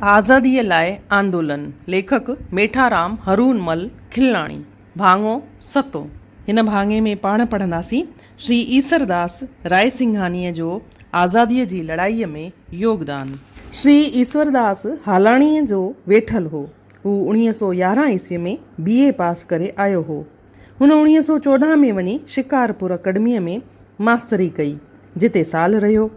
आज़ादीअ लाइ आंदोलन। लेखक मेठाराम हरूनमल खिलनाणी। भाङो सतो। हिन भाङे में पाण पढ़ंदासीं श्री ईसरदास रायसिंघानीअ जो आज़ादीअ जी लड़ाईअ में योगदान। श्री ईसरदास हालाणीअ जो वेठल हो। हू 1911 ईस्वीअ में BA पास करे आयो हो। हुन 1914 में वञी शिकारपुर अकेडमीअ में मास्तरी कई, जिते साल रहियो।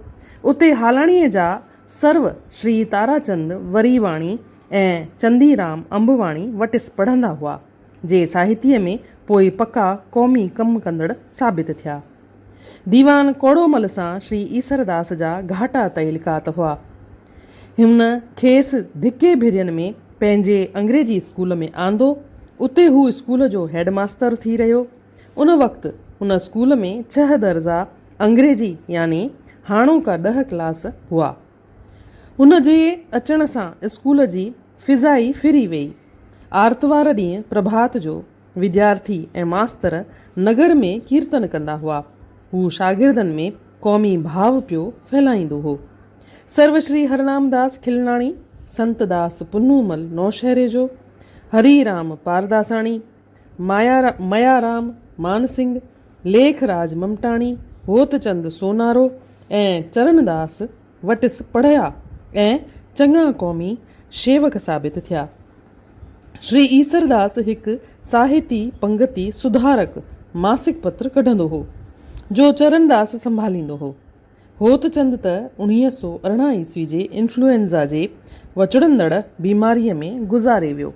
उते हालाणीअ जा सर्व श्री ताराचंद वरीवाणी ऐं चंदीराम अंबवाणी वटिस पढ़ंदा हुआ, जे साहित्य में पोइ पक्का क़ौमी कम कंदड़ साबित थिया। दीवान कोड़ोमल सां श्री ईसरदास जा घाटा तइलकात हुआ। हुन खेसि धिके भिरियनि में पंहिंजे अंग्रेजी स्कूल में आंदो। उते हू स्कूल जो हेडमास्टर थी रहियो। उन वक़्तु हुन स्कूल में 6 दर्जा अंग्रेजी यानी हाणोका 10 क्लास हुआ। हुन जे अचण सां स्कूल जी फिज़ाई फिरी वेई। आर्तवार ॾींहुं प्रभात जो विद्यार्थी ऐं मास्तर नगर में कीर्तन कंदा हुआ। हू शागिर्दनि में क़ौमी भाव पियो फैलाईंदो हो। सर्वश्री हरनामदास खिलनाणी, संतदास पुन्नूमल नौशहरे जो, हरीराम पारदासाणी, मयाराम मानसिंह, लेखराज ममटाणी, होतचंद सोनारो ऐं चरणदास वटिस पढ़िया ऐं चङा क़ौमी शेवक साबित थिया। श्री ईसरदास हिकु साहिती पंगती सुधारक मासिक पत्र कढंदो हो, जो चरणदास संभालींदो हो। होतचंद त 1918 ईस्वी जे इन्फ्लुएंज़ा जे वचड़ंदड़ बीमारीअ में गुज़ारे वियो।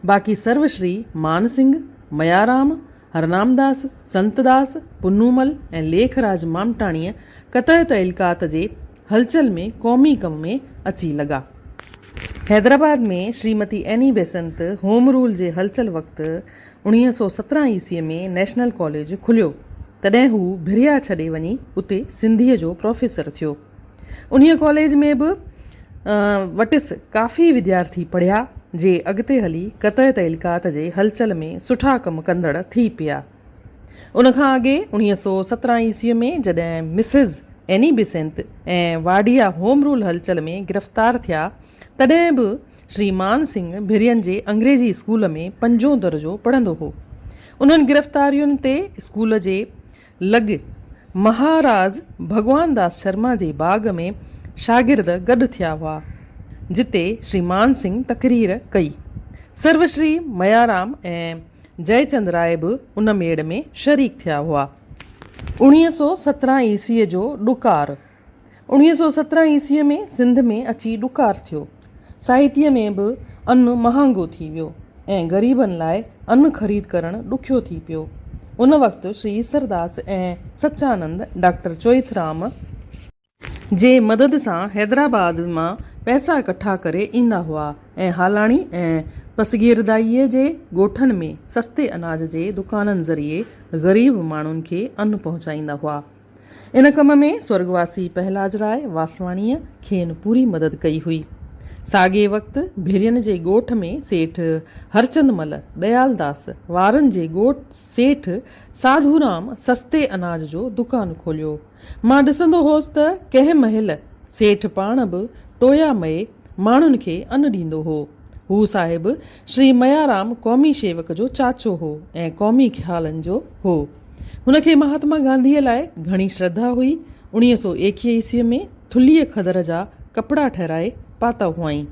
बाक़ी सर्वश्री मानसिंह, मयाराम, हरनामदास, संतदास पुन्नूमल ऐं लेखराज मामटाणीअ कतई तइलकात जे हलचल में क़ौमी कम में अची लॻा। हैदराबाद में Shrimati Annie Besant home rule जे हलचल वक़्तु 1917 ईस्वीअ में नेशनल कॉलेज खुलियो। तॾहिं हू भिरिया छॾे वञी उते सिंधीअ जो प्रोफेसर थियो। उन्हीअ कॉलेज में बि वटिस काफ़ी विद्यार्थी पढ़िया, जे अॻिते हली कतई तइलकात जे हलचल में सुठा कम कंदड़ थी पिया। उनखां अॻे 1917 ईस्वीअ में जॾहिं मिसिस एनी बेसेंट ऐं वाडिया होम रूल हलचल में गिरफ़्तार थिया, तॾहिं बि श्री मान सिंह भिरियनि जे अंग्रेजी स्कूल में 5 दर्जो पढ़ंदो हो। उन्हनि गिरफ़्तारियुनि ते स्कूल जे लॻ महाराज भगवान दास शर्मा जे बाग में शागिर्द गॾु थिया हुआ, जिते श्री मान सिंह तकरीर कई। सर्वश्री मयाराम ऐं जयचंद राय बि उन मेड़ में शरीक थिया हुआ। 1917 ईस्वीअ जो ॾुकार। 1917 ईस्वीअ में सिंध में अची ॾुकार थियो। साहित्य में बि अन्न महांगो थी वियो ऐं ग़रीबनि लाइ अन्न ख़रीद करणु ॾुखियो थी पियो। उन वक़्तु श्री ईसरदास ऐं सच्चानंद डॉक्टर चोइथराम जे मदद सां हैदराबाद मां पैसा इकट्ठा करे ईंदा हुआ ऐं हालाणी ऐं पसगीरदाईअ जे ॻोठनि में सस्ते अनाज जे दुकाननि ज़रिए ग़रीब माण्हुनि खे अन्न पहुचाईंदा हुआ। इन कम में स्वर्गवासी पहलाज राय वासवाणीअ खेनि पूरी मदद कई हुई। साॻे वक़्तु भिरियनि जे ॻोठ में सेठ हरचंदमल दयालदास वारनि जे ॻोठ सेठ साधूराम सस्ते अनाज जो दुकानु खोलियो। मां ॾिसंदो होसि त कंहिं महिल सेठ पाण बि टोयामय माण्हुनि खे अन्न ॾींदो हो। हू साहिबु श्री मयाराम क़ौमी शेवक जो चाचो हो ऐं क़ौमी ख़्यालनि जो हो। हुनखे महात्मा गांधीअ लाइ घणी श्रद्धा हुई। 1921 ईस्वीअ में थुल्हीअ खदर जा कपिड़ा ठहिराए पाता हुआईं।